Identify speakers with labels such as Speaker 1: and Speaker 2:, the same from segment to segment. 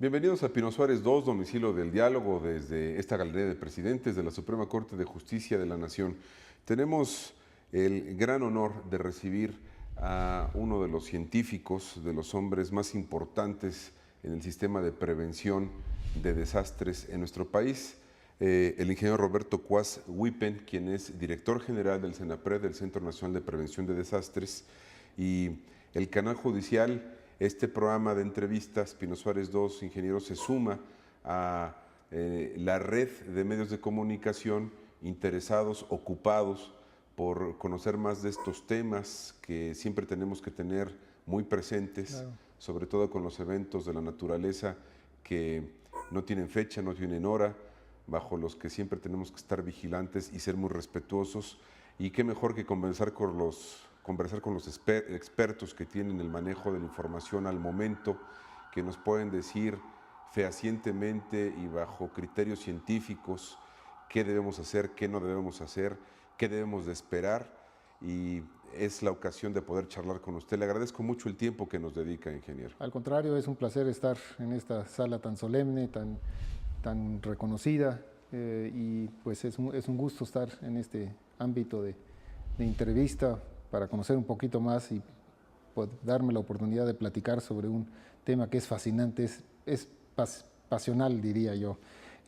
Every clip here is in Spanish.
Speaker 1: Bienvenidos a Pino Suárez II, domicilio del diálogo, desde esta galería de presidentes de la Suprema Corte de Justicia de la Nación. Tenemos el gran honor de recibir a uno de los científicos, de los hombres más importantes en el sistema de prevención de desastres en nuestro país, el ingeniero Roberto Cuás Huipen, quien es director general del CENAPRED, del Centro Nacional de Prevención de Desastres, y el canal judicial. Este programa de entrevistas, Pino Suárez II, ingeniero, se suma a la red de medios de comunicación interesados, ocupados por conocer más de estos temas que siempre tenemos que tener muy presentes, claro, sobre todo con los eventos de la naturaleza que no tienen fecha, no tienen hora, bajo los que siempre tenemos que estar vigilantes y ser muy respetuosos. Y qué mejor que conversar con los expertos que tienen el manejo de la información al momento, que nos pueden decir fehacientemente y bajo criterios científicos qué debemos hacer, qué no debemos hacer, qué debemos de esperar, y es la ocasión de poder charlar con usted. Le agradezco mucho el tiempo que nos dedica, ingeniero.
Speaker 2: Al contrario, es un placer estar en esta sala tan solemne, tan reconocida, y pues es un gusto estar en este ámbito de entrevista para conocer un poquito más y darme la oportunidad de platicar sobre un tema que es fascinante, es pasional, diría yo,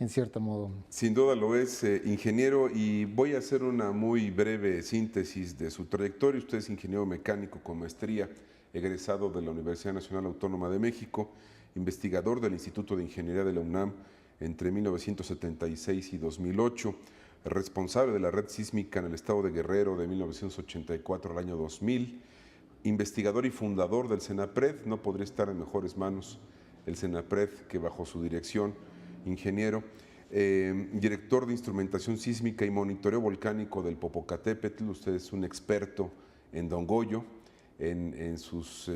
Speaker 2: en cierto modo.
Speaker 1: Sin duda lo es, ingeniero, y voy a hacer una muy breve síntesis de su trayectoria. Usted es ingeniero mecánico con maestría, egresado de la Universidad Nacional Autónoma de México, investigador del Instituto de Ingeniería de la UNAM entre 1976 y 2008, responsable de la red sísmica en el estado de Guerrero de 1984 al año 2000, investigador y fundador del CENAPRED. No podría estar en mejores manos el CENAPRED que bajo su dirección, ingeniero. Director de instrumentación sísmica y monitoreo volcánico del Popocatépetl. Usted es un experto en Don Goyo, en sus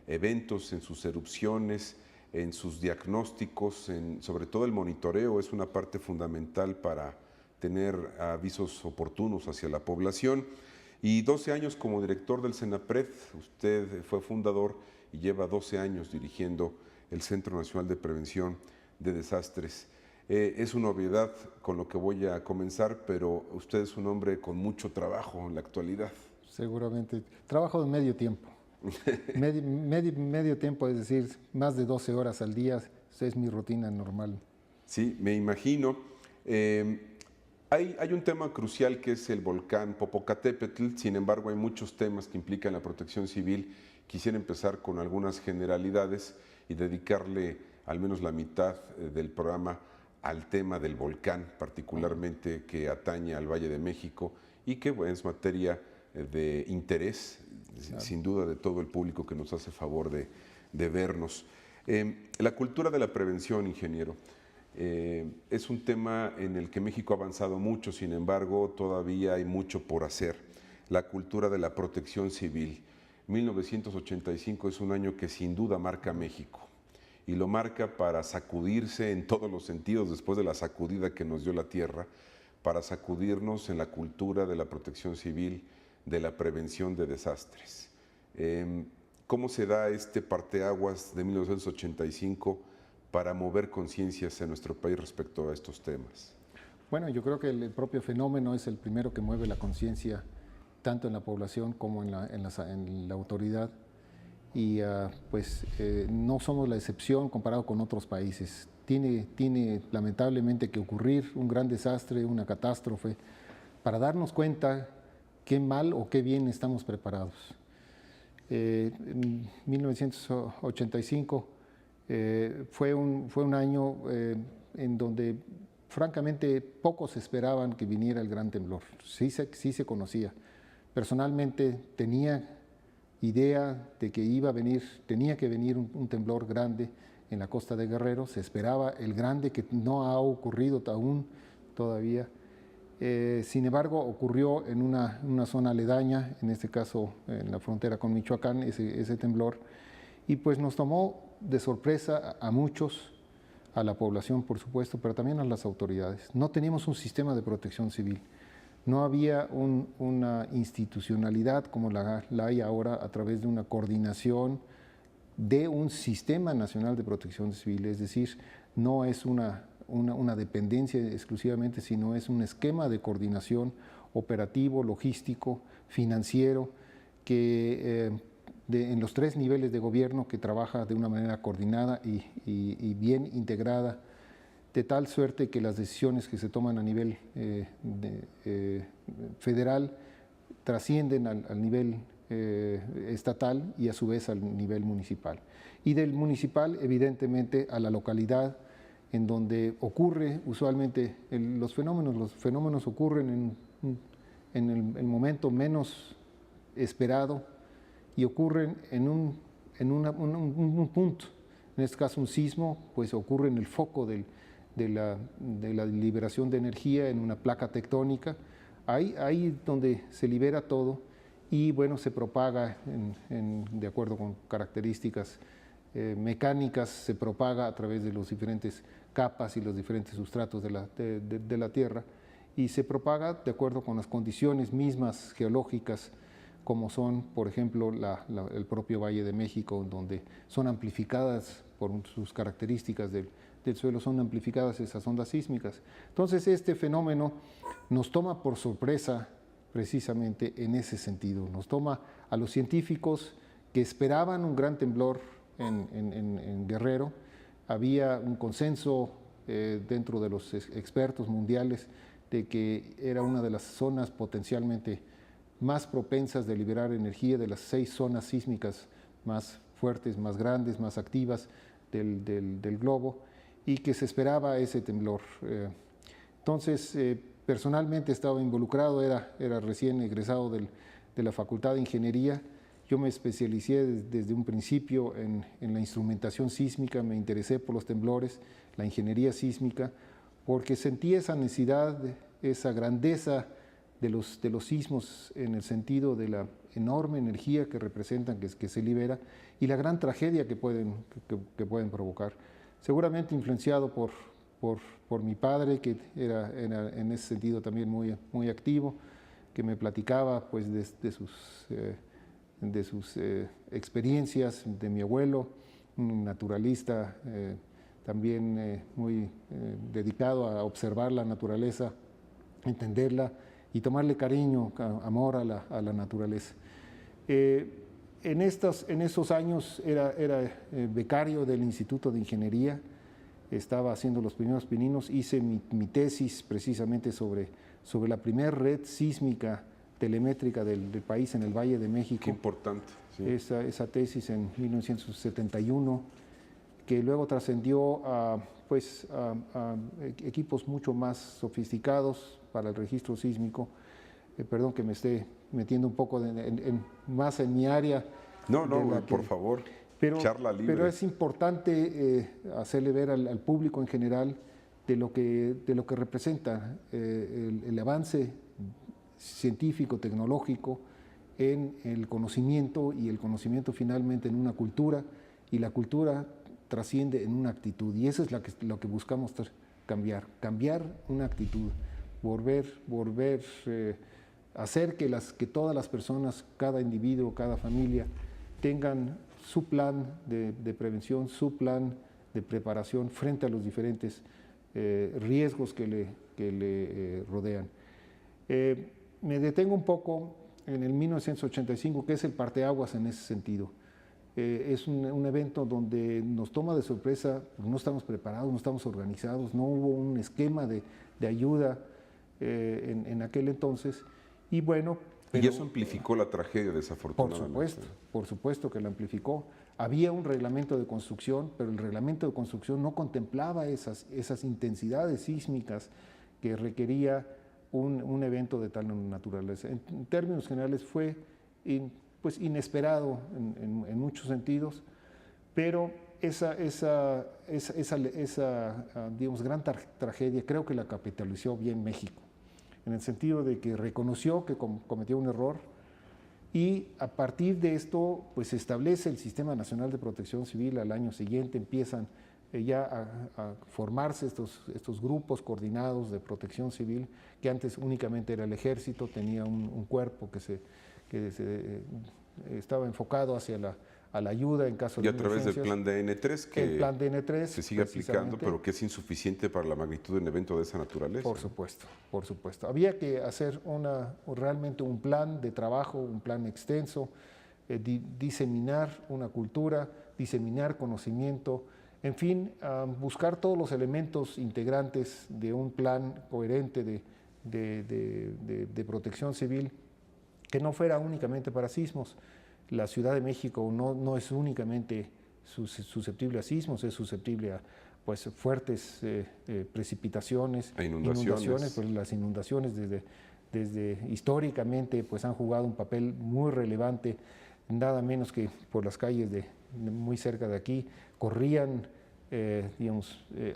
Speaker 1: eventos, en sus erupciones, en sus diagnósticos, sobre todo el monitoreo es una parte fundamental para tener avisos oportunos hacia la población. Y 12 años como director del CENAPRED. Usted fue fundador y lleva 12 años dirigiendo el Centro Nacional de Prevención de Desastres. Es una obviedad con lo que voy a comenzar, pero usted es un hombre con mucho trabajo en la actualidad.
Speaker 2: Seguramente. Trabajo de medio tiempo. medio tiempo, es decir, más de 12 horas al día, es mi rutina normal.
Speaker 1: Sí, me imagino. Hay un tema crucial que es el volcán Popocatépetl. Sin embargo, hay muchos temas que implican la protección civil. Quisiera empezar con algunas generalidades y dedicarle al menos la mitad del programa al tema del volcán, particularmente que atañe al Valle de México y que es materia de interés, claro, sin duda, de todo el público que nos hace favor de vernos. La cultura de la prevención, ingeniero, es un tema en el que México ha avanzado mucho. Sin embargo, todavía hay mucho por hacer. La cultura de la protección civil. 1985 es un año que sin duda marca a México, y lo marca para sacudirse en todos los sentidos después de la sacudida que nos dio la tierra, para sacudirnos en la cultura de la protección civil, de la prevención de desastres. ¿Cómo se da este parteaguas de 1985 para mover conciencias en nuestro país respecto a estos temas?
Speaker 2: Bueno, yo creo que el propio fenómeno es el primero que mueve la conciencia, tanto en la población como en la autoridad. Y no somos la excepción comparado con otros países. Tiene lamentablemente que ocurrir un gran desastre, una catástrofe, para darnos cuenta qué mal o qué bien estamos preparados. En 1985 fue un año en donde francamente pocos esperaban que viniera el gran temblor. Sí se conocía. Personalmente tenía idea de que tenía que venir un temblor grande en la costa de Guerrero. Se esperaba el grande, que no ha ocurrido aún todavía. Sin embargo, ocurrió en una zona aledaña, en este caso en la frontera con Michoacán, ese temblor, y pues nos tomó de sorpresa a muchos, a la población por supuesto, pero también a las autoridades. No teníamos un sistema de protección civil. No había una institucionalidad como la hay ahora, a través de una coordinación de un sistema nacional de protección civil, es decir, no es una dependencia exclusivamente, sino es un esquema de coordinación operativo, logístico, financiero, que en los 3 niveles de gobierno, que trabaja de una manera coordinada y bien integrada, de tal suerte que las decisiones que se toman a nivel federal trascienden al nivel estatal y a su vez al nivel municipal. Y del municipal, evidentemente, a la localidad en donde ocurre usualmente los fenómenos ocurren en el momento menos esperado y ocurren en un punto. En este caso un sismo, pues ocurre en el foco de la liberación de energía, en una placa tectónica, ahí donde se libera todo y bueno, se propaga de acuerdo con características mecánicas, se propaga a través de las diferentes capas y los diferentes sustratos de la Tierra, y se propaga de acuerdo con las condiciones mismas geológicas, como son, por ejemplo, el propio Valle de México, donde son amplificadas por sus características del suelo, son amplificadas esas ondas sísmicas. Entonces, este fenómeno nos toma por sorpresa precisamente en ese sentido. Nos toma a los científicos que esperaban un gran temblor en Guerrero. Había un consenso dentro de los expertos mundiales de que era una de las zonas potencialmente más propensas de liberar energía, de las 6 zonas sísmicas más fuertes, más grandes, más activas del globo, y que se esperaba ese temblor. Entonces, personalmente estaba involucrado, era recién egresado de la Facultad de Ingeniería. Yo me especialicé desde un principio en la instrumentación sísmica, me interesé por los temblores, la ingeniería sísmica, porque sentí esa necesidad, esa grandeza de los sismos en el sentido de la enorme energía que representan, que se libera, y la gran tragedia que pueden provocar. Seguramente influenciado por mi padre, que era en ese sentido también muy activo, que me platicaba pues de sus experiencias, de mi abuelo, un naturalista también muy dedicado a observar la naturaleza, entenderla y tomarle cariño, amor a la naturaleza. En esos años era becario del Instituto de Ingeniería, estaba haciendo los primeros pininos, hice mi tesis precisamente sobre la primera red sísmica telemétrica del país en el Valle de México.
Speaker 1: Qué importante. Sí.
Speaker 2: Esa tesis en 1971, que luego trascendió a equipos mucho más sofisticados para el registro sísmico. Perdón que me esté metiendo un poco más en mi área.
Speaker 1: No, por favor, charla libre.
Speaker 2: Pero es importante hacerle ver al público en general de lo que representa el avance científico, tecnológico, en el conocimiento, y el conocimiento finalmente en una cultura, y la cultura trasciende en una actitud, y eso es lo que buscamos cambiar una actitud, hacer que todas las personas, cada individuo, cada familia, tengan su plan de prevención, su plan de preparación frente a los diferentes riesgos que le rodean. Me detengo un poco en el 1985, que es el parteaguas en ese sentido. Es un evento donde nos toma de sorpresa, no estamos preparados, no estamos organizados, no hubo un esquema de ayuda en aquel entonces. Y bueno,
Speaker 1: y eso amplificó la tragedia, desafortunadamente.
Speaker 2: Por supuesto que la amplificó. Había un reglamento de construcción, pero el reglamento de construcción no contemplaba esas intensidades sísmicas que requería un evento de tal naturaleza. En términos generales fue inesperado en muchos sentidos, pero esa digamos, gran tragedia creo que la capitalizó bien México, en el sentido de que reconoció que cometió un error, y a partir de esto pues se establece el Sistema Nacional de Protección Civil. Al año siguiente empiezan ya a formarse estos grupos coordinados de protección civil, que antes únicamente era el ejército, tenía un cuerpo que estaba enfocado hacia a la ayuda en caso
Speaker 1: y
Speaker 2: de
Speaker 1: a través del
Speaker 2: emergencias.
Speaker 1: plan DN3 que
Speaker 2: El plan DN3
Speaker 1: se sigue aplicando, pero que es insuficiente para la magnitud de un evento de esa naturaleza.
Speaker 2: Por supuesto, por supuesto. Había que hacer realmente un plan de trabajo, un plan extenso, diseminar una cultura, diseminar conocimiento, en fin, buscar todos los elementos integrantes de un plan coherente de protección civil que no fuera únicamente para sismos. La Ciudad de México no es únicamente susceptible a sismos, es susceptible a pues, fuertes precipitaciones,
Speaker 1: a inundaciones.
Speaker 2: Pues las inundaciones desde históricamente pues, han jugado un papel muy relevante, nada menos que por las calles muy cerca de aquí, corrían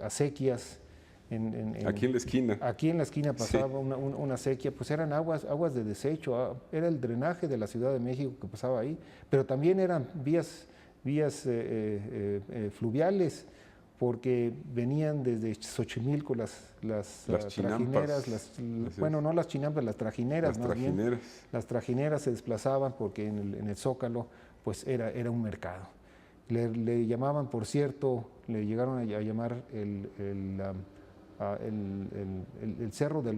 Speaker 2: acequias.
Speaker 1: Aquí en la esquina.
Speaker 2: Aquí en la esquina pasaba
Speaker 1: Sí.
Speaker 2: una acequia, pues eran aguas de desecho, era el drenaje de la Ciudad de México que pasaba ahí, pero también eran vías fluviales, porque venían desde Xochimilco las trajineras, bueno, no las chinampas, las trajineras,
Speaker 1: las trajineras.
Speaker 2: Bien, las trajineras se desplazaban porque en el Zócalo pues era un mercado. Le llamaban, por cierto, le llegaron a llamar el cerro de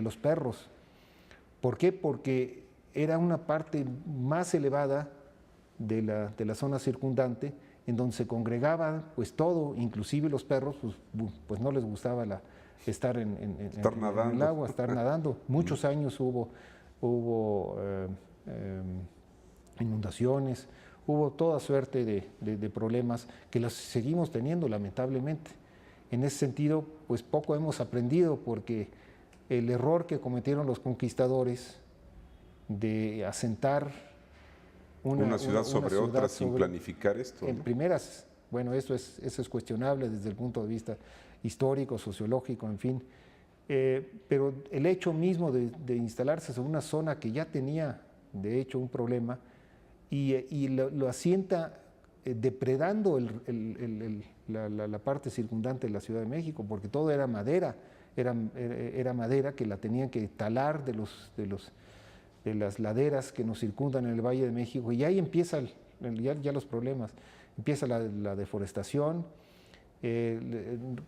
Speaker 2: los perros. ¿Por qué? Porque era una parte más elevada de la zona circundante, en donde se congregaba pues todo, inclusive los perros, pues no les gustaba estar en el agua, estar nadando. Muchos años hubo inundaciones, hubo toda suerte de problemas que los seguimos teniendo lamentablemente. En ese sentido, pues poco hemos aprendido, porque el error que cometieron los conquistadores de asentar
Speaker 1: una ciudad sobre otra sin planificar esto,
Speaker 2: en
Speaker 1: ¿no?
Speaker 2: primeras, bueno, eso es cuestionable desde el punto de vista histórico, sociológico, en fin, pero el hecho mismo de instalarse sobre una zona que ya tenía, de hecho, un problema y lo asienta depredando la parte circundante de la Ciudad de México, porque todo era madera, era madera que la tenían que talar de las laderas que nos circundan en el Valle de México, y ahí empiezan ya los problemas. Empieza la deforestación,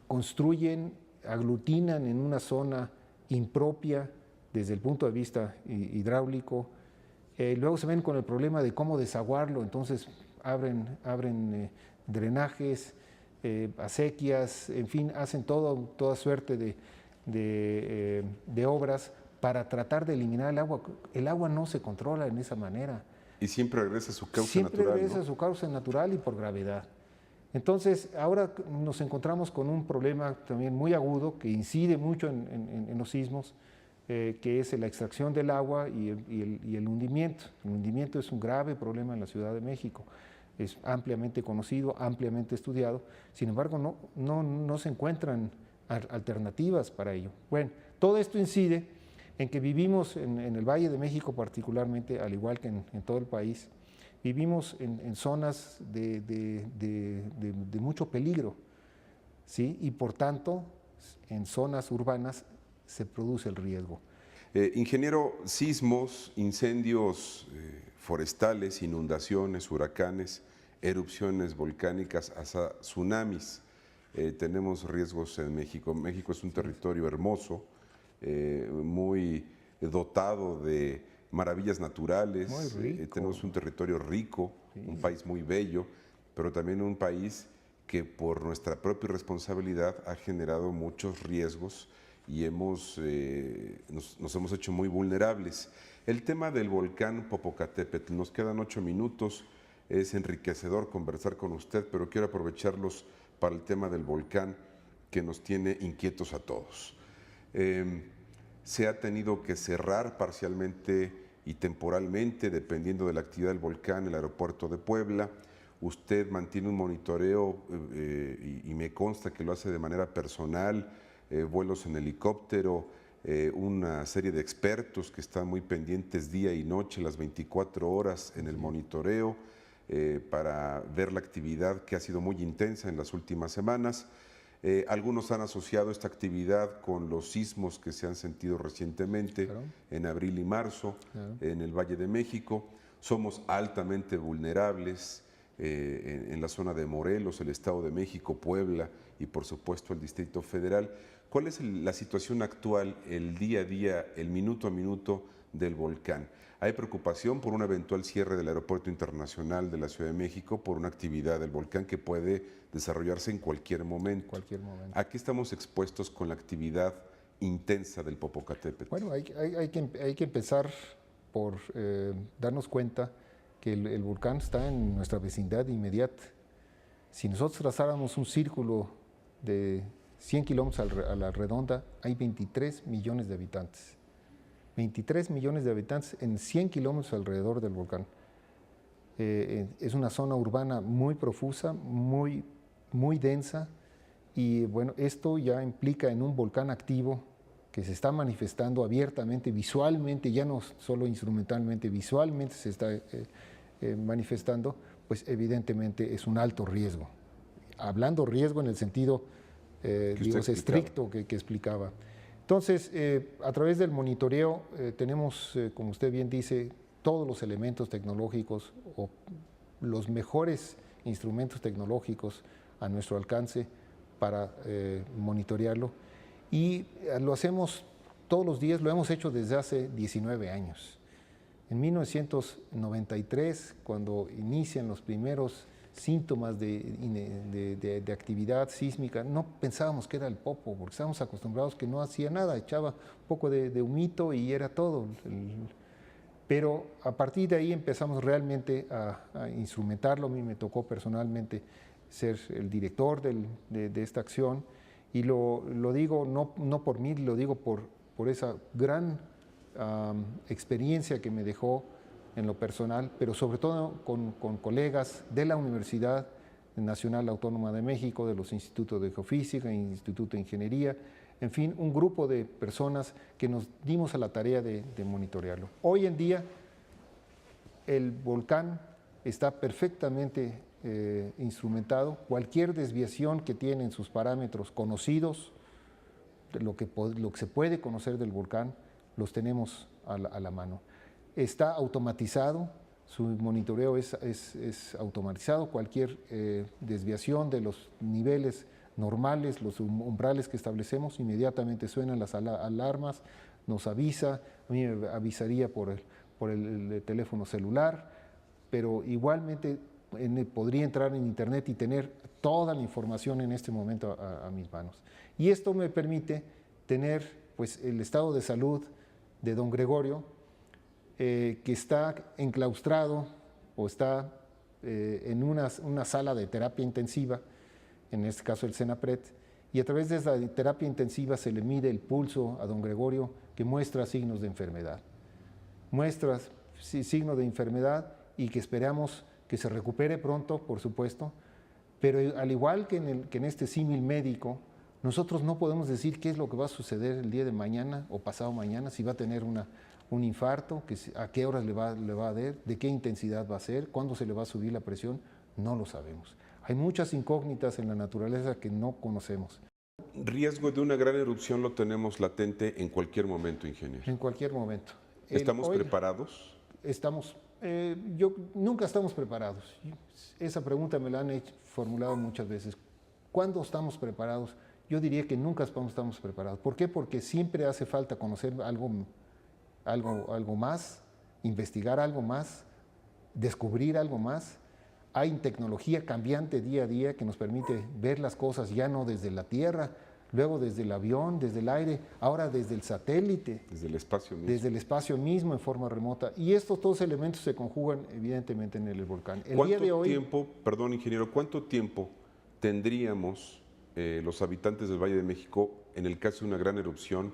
Speaker 2: construyen, aglutinan en una zona impropia desde el punto de vista hidráulico, luego se ven con el problema de cómo desaguarlo, entonces abren drenajes, acequias, en fin, hacen toda suerte de obras para tratar de eliminar el agua. El agua no se controla en esa manera.
Speaker 1: Y siempre regresa a su cauce natural.
Speaker 2: Siempre regresa a su cauce natural y por gravedad. Entonces, ahora nos encontramos con un problema también muy agudo que incide mucho en los sismos, que es la extracción del agua y el hundimiento. El hundimiento es un grave problema en la Ciudad de México. Es ampliamente conocido, ampliamente estudiado. Sin embargo, no se encuentran alternativas para ello. Bueno, todo esto incide en que vivimos en el Valle de México particularmente, al igual que en todo el país, vivimos en zonas de mucho peligro, ¿sí? Y por tanto, en zonas urbanas se produce el riesgo.
Speaker 1: Ingeniero, sismos, incendios forestales, inundaciones, huracanes, erupciones volcánicas, hasta tsunamis. Tenemos riesgos en México. México es un territorio hermoso, muy dotado de maravillas naturales. Tenemos un territorio rico, sí. Un país muy bello, pero también un país que por nuestra propia responsabilidad ha generado muchos riesgos y nos hemos hecho muy vulnerables. El tema del volcán Popocatépetl, nos quedan 8 minutos, es enriquecedor conversar con usted, pero quiero aprovecharlos para el tema del volcán que nos tiene inquietos a todos. Se ha tenido que cerrar parcialmente y temporalmente, dependiendo de la actividad del volcán, el aeropuerto de Puebla. Usted mantiene un monitoreo y me consta que lo hace de manera personal, vuelos en helicóptero, una serie de expertos que están muy pendientes día y noche, las 24 horas en el monitoreo, para ver la actividad que ha sido muy intensa en las últimas semanas. Algunos han asociado esta actividad con los sismos que se han sentido recientemente, claro, en abril y marzo, claro, en el Valle de México. somos altamente vulnerables en la zona de Morelos, el Estado de México, Puebla y por supuesto el Distrito Federal. ¿Cuál es la situación actual, el día a día, el minuto a minuto del volcán? Hay preocupación por un eventual cierre del Aeropuerto Internacional de la Ciudad de México por una actividad del volcán que puede desarrollarse en cualquier momento. ¿A qué estamos expuestos con la actividad intensa del Popocatépetl?
Speaker 2: Bueno, hay que empezar por darnos cuenta que el volcán está en nuestra vecindad inmediata. Si nosotros trazáramos un círculo de 100 kilómetros a la redonda, hay 23 millones de habitantes. 23 millones de habitantes en 100 kilómetros alrededor del volcán. Es una zona urbana muy profusa, muy densa, y bueno, esto ya implica en un volcán activo que se está manifestando abiertamente, visualmente, ya no solo instrumentalmente, visualmente se está manifestando, pues evidentemente es un alto riesgo. Hablando riesgo en el sentido, digamos, estricto que explicaba. Entonces, a través del monitoreo tenemos, como usted bien dice, todos los elementos tecnológicos o los mejores instrumentos tecnológicos a nuestro alcance para monitorearlo. Y lo hacemos todos los días, lo hemos hecho desde hace 19 años. En 1993, cuando inician los primeros síntomas de actividad sísmica, no pensábamos que era el Popo, porque estábamos acostumbrados que no hacía nada, echaba un poco de humito y era todo. Pero a partir de ahí empezamos realmente a instrumentarlo. A mí me tocó personalmente ser el director de esta acción, y lo digo no por mí, lo digo por esa gran experiencia que me dejó en lo personal, pero sobre todo con colegas de la Universidad Nacional Autónoma de México, de los institutos de Geofísica, Instituto de Ingeniería, en fin, un grupo de personas que nos dimos a la tarea de monitorearlo. Hoy en día el volcán está perfectamente instrumentado. Cualquier desviación que tiene en sus parámetros conocidos, lo que se puede conocer del volcán, los tenemos a la mano. Está automatizado, su monitoreo es automatizado. Cualquier desviación de los niveles normales, los umbrales que establecemos, inmediatamente suenan las alarmas, nos avisa. A mí me avisaría por el teléfono celular, pero igualmente podría entrar en internet y tener toda la información en este momento a mis manos. Y esto me permite tener pues el estado de salud de don Gregorio, que está enclaustrado o está en una sala de terapia intensiva, en este caso el CENAPRED, y a través de esa terapia intensiva se le mide el pulso a don Gregorio, que muestra signos de enfermedad. Muestra signos de enfermedad y que esperamos que se recupere pronto, por supuesto, pero al igual que en este símil médico, nosotros no podemos decir qué es lo que va a suceder el día de mañana o pasado mañana, si va a tener un infarto, a qué horas le va a dar, de qué intensidad va a ser, cuándo se le va a subir la presión, no lo sabemos. Hay muchas incógnitas en la naturaleza que no conocemos.
Speaker 1: Riesgo de una gran erupción lo tenemos latente en cualquier momento, ingeniero.
Speaker 2: En cualquier momento.
Speaker 1: ¿Estamos preparados?
Speaker 2: Nunca estamos preparados. Esa pregunta me la han formulado muchas veces. ¿Cuándo estamos preparados? Yo diría que nunca estamos preparados. ¿Por qué? Porque siempre hace falta conocer algo más, investigar algo más, descubrir algo más. Hay tecnología cambiante día a día que nos permite ver las cosas ya no desde la Tierra, luego desde el avión, desde el aire, ahora desde el satélite.
Speaker 1: Desde el espacio mismo.
Speaker 2: Desde el espacio mismo en forma remota. Y estos dos elementos se conjugan evidentemente en el volcán.
Speaker 1: Perdón, ingeniero, ¿cuánto tiempo tendríamos los habitantes del Valle de México en el caso de una gran erupción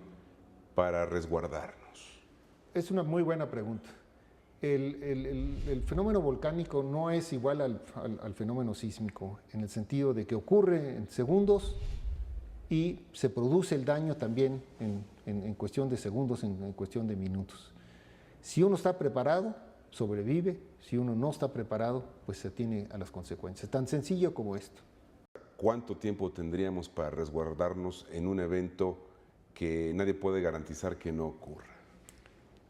Speaker 1: para resguardarnos?
Speaker 2: Es una muy buena pregunta. El fenómeno volcánico no es igual al fenómeno sísmico, en el sentido de que ocurre en segundos y se produce el daño también en cuestión de segundos, en cuestión de minutos. Si uno está preparado, sobrevive. Si uno no está preparado, pues se atiene a las consecuencias. Tan sencillo como esto.
Speaker 1: ¿Cuánto tiempo tendríamos para resguardarnos en un evento que nadie puede garantizar que no ocurra?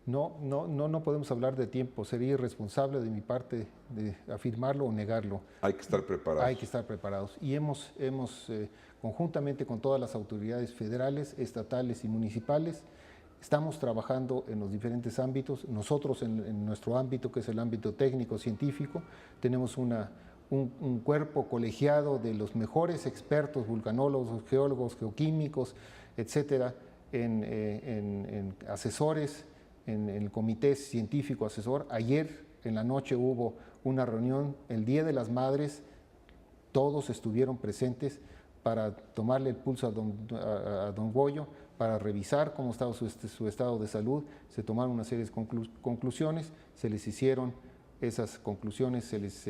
Speaker 2: No podemos hablar de tiempo, sería irresponsable de mi parte de afirmarlo o negarlo.
Speaker 1: Hay que estar preparados.
Speaker 2: Hay que estar preparados. Y hemos conjuntamente con todas las autoridades federales, estatales y municipales, estamos trabajando en los diferentes ámbitos. Nosotros en nuestro ámbito, que es el ámbito técnico-científico, tenemos un cuerpo colegiado de los mejores expertos, vulcanólogos, geólogos, geoquímicos, etcétera, en asesores, en el comité científico asesor. Ayer en la noche hubo una reunión, el Día de las Madres, todos estuvieron presentes para tomarle el pulso a don Goyo, para revisar cómo estaba su estado de salud. Se tomaron una serie de conclusiones, se les hicieron esas conclusiones, se les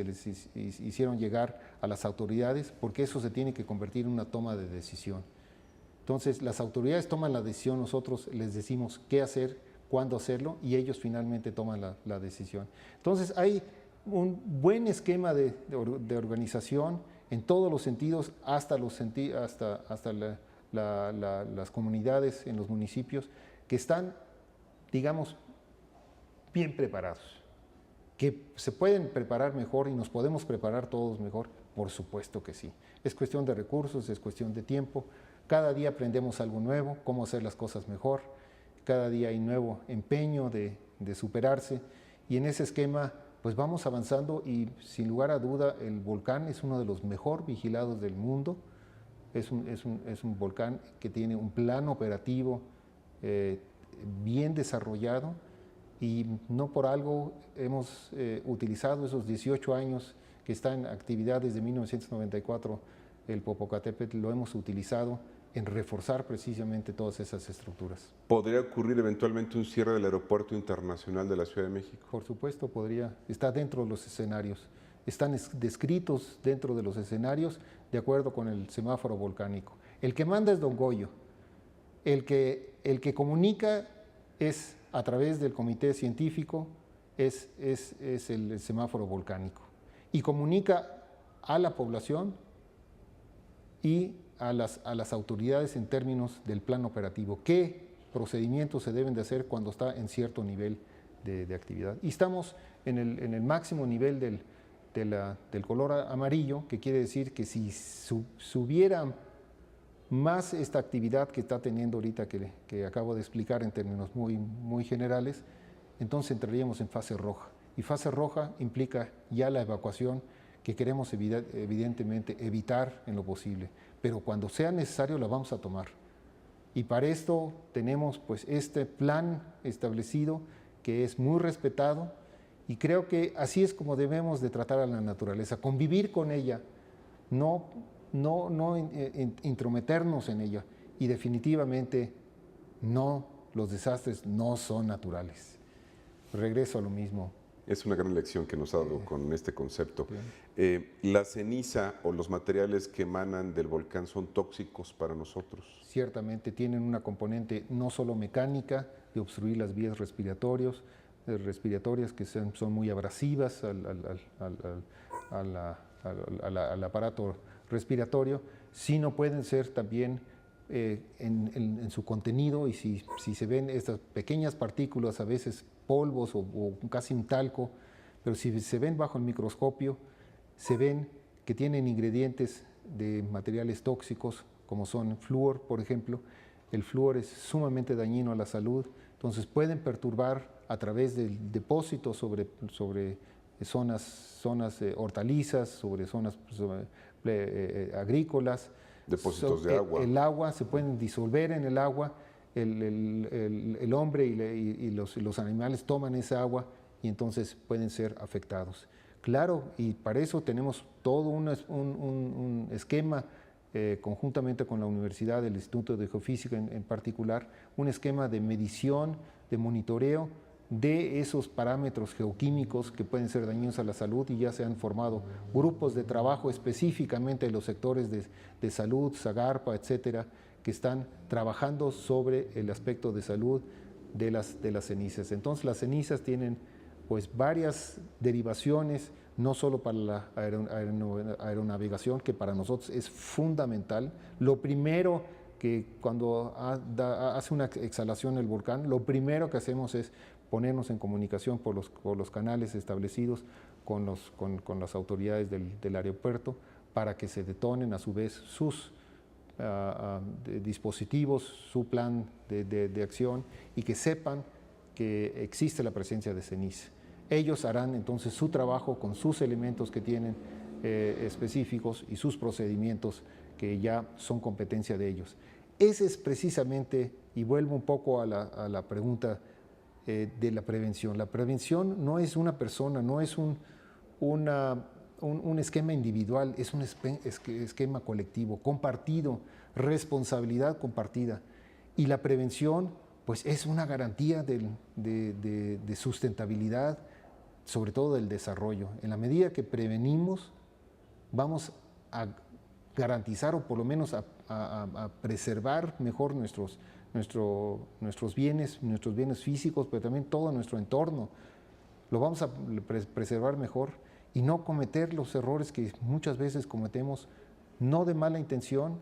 Speaker 2: hicieron llegar a las autoridades, porque eso se tiene que convertir en una toma de decisión. Entonces, las autoridades toman la decisión, nosotros les decimos qué hacer, cuándo hacerlo, y ellos finalmente toman la decisión. Entonces, hay un buen esquema de organización en todos los sentidos, hasta las comunidades en los municipios, que están, digamos, bien preparados. ¿Que se pueden preparar mejor y nos podemos preparar todos mejor? Por supuesto que sí. Es cuestión de recursos, es cuestión de tiempo. Cada día aprendemos algo nuevo, cómo hacer las cosas mejor. Cada día hay nuevo empeño de superarse. Y en ese esquema, pues vamos avanzando, y sin lugar a duda el volcán es uno de los mejor vigilados del mundo. Es un volcán que tiene un plan operativo bien desarrollado, y no por algo hemos utilizado esos 18 años que está en actividad desde 1994, el Popocatépetl, lo hemos utilizado en reforzar precisamente todas esas estructuras.
Speaker 1: ¿Podría ocurrir eventualmente un cierre del Aeropuerto Internacional de la Ciudad de México?
Speaker 2: Por supuesto, podría. Está dentro de los escenarios. Están descritos dentro de los escenarios de acuerdo con el semáforo volcánico. El que manda es don Goyo. El que comunica es a través del comité científico, es el semáforo volcánico. Y comunica a la población y a las autoridades en términos del plan operativo. ¿Qué procedimientos se deben de hacer cuando está en cierto nivel de actividad? Y estamos en el máximo nivel del color amarillo, que quiere decir que si subiera más esta actividad que está teniendo ahorita, que acabo de explicar en términos muy generales, entonces entraríamos en fase roja. Y fase roja implica ya la evacuación, que queremos evidentemente evitar en lo posible, pero cuando sea necesario la vamos a tomar. Y para esto tenemos pues este plan establecido, que es muy respetado, y creo que así es como debemos de tratar a la naturaleza, convivir con ella, no intrometernos en ella, y definitivamente los desastres no son naturales. Regreso a lo mismo.
Speaker 1: Es una gran lección que nos ha dado con este concepto. ¿La ceniza o los materiales que emanan del volcán son tóxicos para nosotros?
Speaker 2: Ciertamente tienen una componente no solo mecánica, de obstruir las vías respiratorias, que son muy abrasivas al aparato respiratorio, sino pueden ser también en su contenido, y si se ven estas pequeñas partículas, a veces polvos o casi un talco, pero si se ven bajo el microscopio, se ven que tienen ingredientes de materiales tóxicos, como son flúor, por ejemplo. El flúor es sumamente dañino a la salud, entonces pueden perturbar a través del depósito sobre zonas hortalizas, sobre zonas agrícolas.
Speaker 1: Depósitos de agua.
Speaker 2: El agua, se pueden disolver en el agua, el hombre y los animales toman esa agua, y entonces pueden ser afectados. Claro, y para eso tenemos todo un esquema, conjuntamente con la Universidad, el Instituto de Geofísica en particular, un esquema de medición, de monitoreo de esos parámetros geoquímicos que pueden ser dañinos a la salud, y ya se han formado grupos de trabajo específicamente en los sectores de salud, Zagarpa, etcétera, que están trabajando sobre el aspecto de salud de las cenizas. Entonces las cenizas tienen pues varias derivaciones, no solo para la aeronavegación, que para nosotros es fundamental. Lo primero que cuando hace una exhalación el volcán, lo primero que hacemos es ponernos en comunicación por los canales establecidos con las autoridades del aeropuerto para que se detonen a su vez sus dispositivos, su plan de acción y que sepan que existe la presencia de ceniza. Ellos harán entonces su trabajo con sus elementos que tienen específicos y sus procedimientos que ya son competencia de ellos. Ese es precisamente, y vuelvo un poco a la pregunta de la prevención. La prevención no es una persona, no es un esquema individual, es un esquema colectivo, compartido, responsabilidad compartida. Y la prevención, pues, es una garantía de sustentabilidad, sobre todo del desarrollo. En la medida que prevenimos, vamos a garantizar o por lo menos a preservar mejor nuestros bienes físicos, pero también todo nuestro entorno. Lo vamos a preservar mejor y no cometer los errores que muchas veces cometemos, no de mala intención,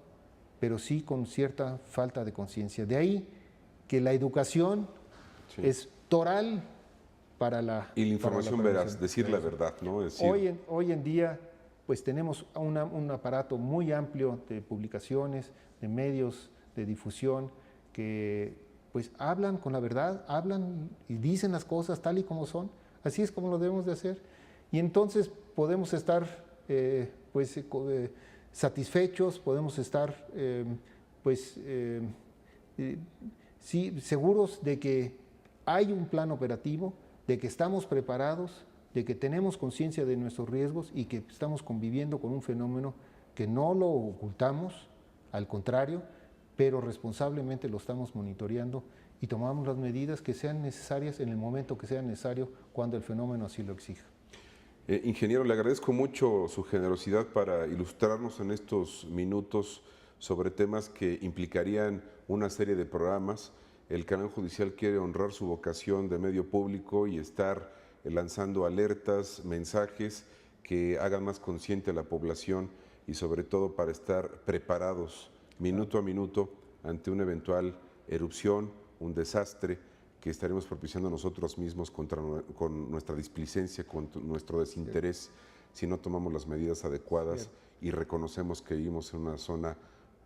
Speaker 2: pero sí con cierta falta de conciencia. De ahí que la educación es toral para la
Speaker 1: Y la información veraz, decir la verdad, ¿no? Decir...
Speaker 2: Hoy en día, pues tenemos un aparato muy amplio de publicaciones, de medios de difusión que pues hablan con la verdad, hablan y dicen las cosas tal y como son. Así es como lo debemos de hacer. Y entonces podemos estar satisfechos, podemos estar sí, seguros de que hay un plan operativo, de que estamos preparados, de que tenemos conciencia de nuestros riesgos y que estamos conviviendo con un fenómeno que no lo ocultamos, al contrario, pero responsablemente lo estamos monitoreando y tomamos las medidas que sean necesarias en el momento que sea necesario, cuando el fenómeno así lo exija.
Speaker 1: Ingeniero, le agradezco mucho su generosidad para ilustrarnos en estos minutos sobre temas que implicarían una serie de programas. El Canal Judicial quiere honrar su vocación de medio público y estar lanzando alertas, mensajes que hagan más consciente a la población y sobre todo para estar preparados minuto a minuto ante una eventual erupción, un desastre que estaremos propiciando nosotros mismos con nuestra displicencia, con nuestro desinterés, si no tomamos las medidas adecuadas y reconocemos que vivimos en una zona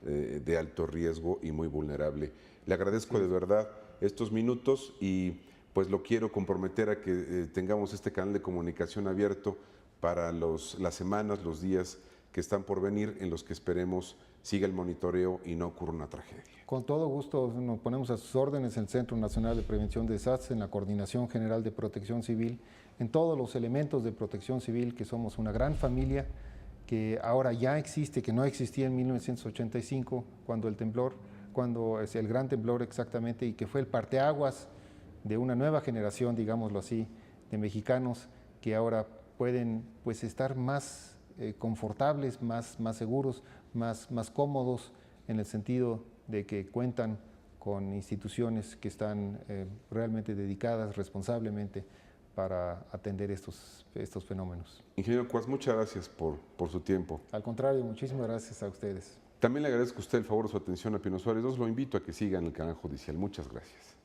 Speaker 1: de alto riesgo y muy vulnerable. Le agradezco de verdad estos minutos y pues lo quiero comprometer a que tengamos este canal de comunicación abierto para las semanas, los días que están por venir, en los que esperemos siga el monitoreo y no ocurra una tragedia.
Speaker 2: Con todo gusto nos ponemos a sus órdenes en el Centro Nacional de Prevención de Desastres, en la Coordinación General de Protección Civil, en todos los elementos de protección civil, que somos una gran familia que ahora ya existe, que no existía en 1985, cuando es el gran temblor exactamente, y que fue el parteaguas de una nueva generación, digámoslo así, de mexicanos que ahora pueden pues estar más confortables, más seguros, más cómodos, en el sentido de que cuentan con instituciones que están realmente dedicadas responsablemente para atender estos fenómenos.
Speaker 1: Ingeniero Kuas, muchas gracias por su tiempo.
Speaker 2: Al contrario, muchísimas gracias a ustedes.
Speaker 1: También le agradezco a usted el favor de su atención a Pino Suárez II. Lo invito a que siga en el canal judicial. Muchas gracias.